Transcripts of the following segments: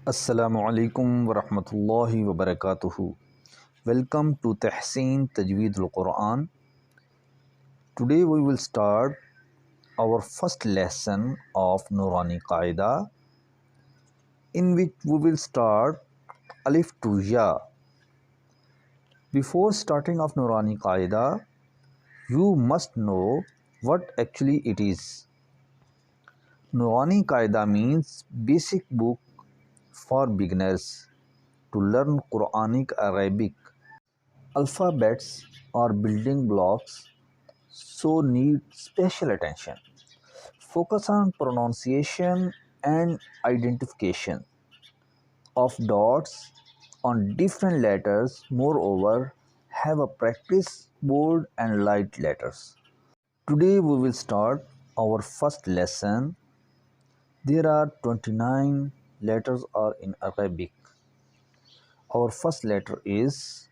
Assalamu alaikum wa rahmatullahi wa barakatuhu. Welcome to Tehseen Tajweed al-Quran. Today we will start our first lesson of Noorani Qaida, in which we will start Alif to Ya. Before starting of Noorani Qaida, you must know what actually it is. Noorani Qaida means basic book for beginners to learn Quranic Arabic. Alphabets are building blocks, so need special attention. Focus on pronunciation and identification of dots on different letters. Moreover, have a practice bold and light letters. Today we will start our first lesson. There are 29 letters are in Arabic. Our first letter is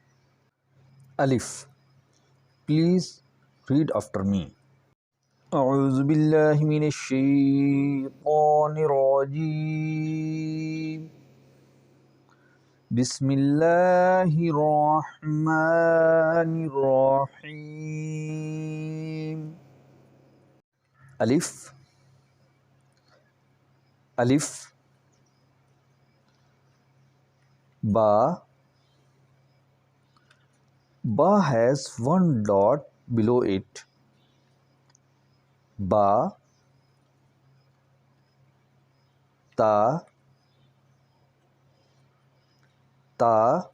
Alif. Please read after me. أعوذ بالله من الشيطان الرجيم. بسم الله الرحمن الرحيم. ألف ألف Ba. Ba has one dot below it. Ba. Ta. Ta.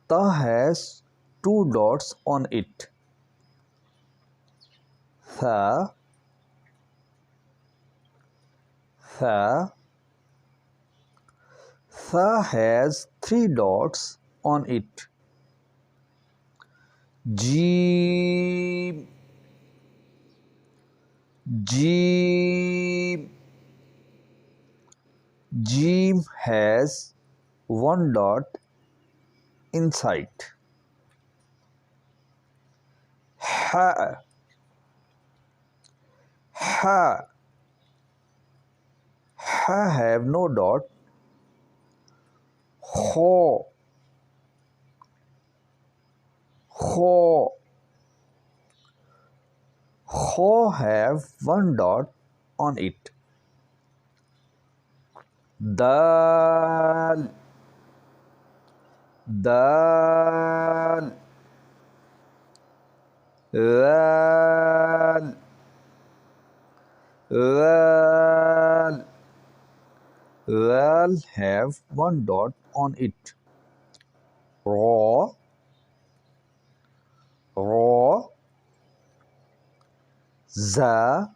Ta has two dots on it. Tha. Tha. Tha has three dots on it. Jeem. Jeem. Jeem has one dot inside. Ha. Ha. Ha have no dot. Ho. Ho. Ho have one dot on it. Dal. Dal. Dal. Dal. Dal have one dot on it. Ra. Ra. Za.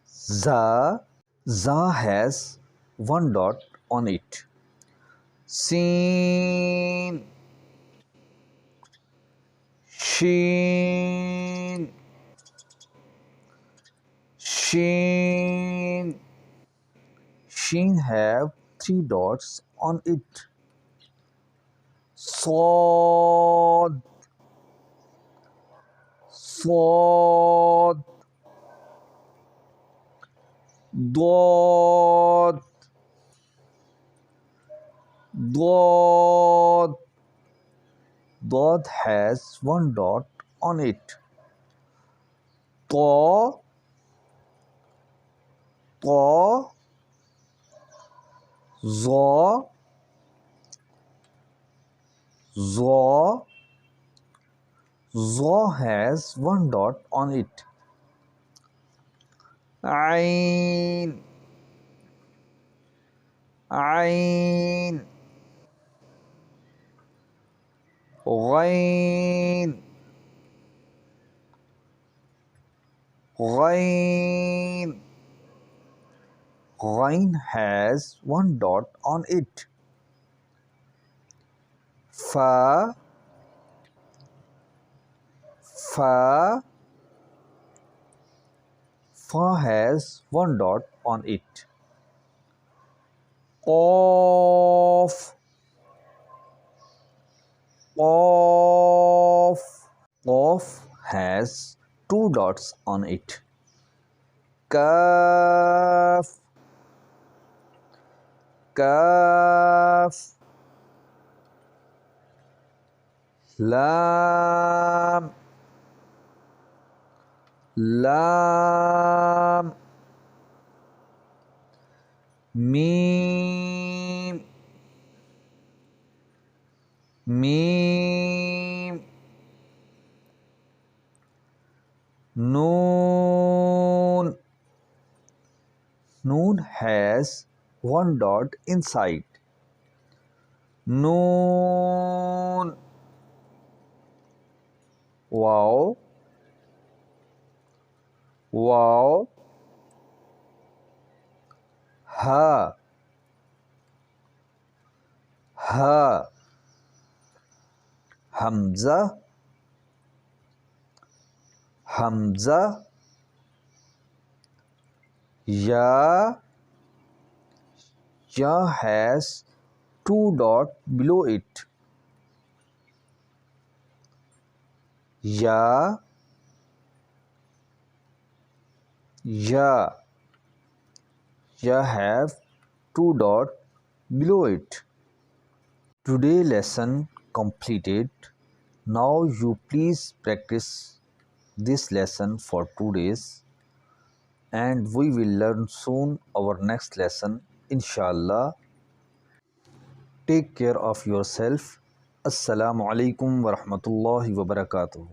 Za. Za has one dot on it. Seen. Sheen. Sheen. Sheen have three dots on it. Sod. Sod. Dod. Dod. Dod has one dot on it. To. To. Zo. Zo. Zo has one dot on it. Ain. Ain. Ghain. Ghain. Ghain has one dot on it. Fa. Fa. Fa has one dot on it. Qaf. Qaf. Qaf has two dots on it. Kaf. kaf, lam, lam, mim, mim, noon. Noon has one dot inside. Noon. Wow, wow, ha, ha, hamza, hamza, ya, ya has two dot below it. Ya, ya, ya have two dot below it. Today lesson completed. Now you please practice this lesson for 2 days, and we will learn soon our next lesson, inshallah. Take care of yourself. Assalamu alaikum wa rahmatullahi wa barakatuh.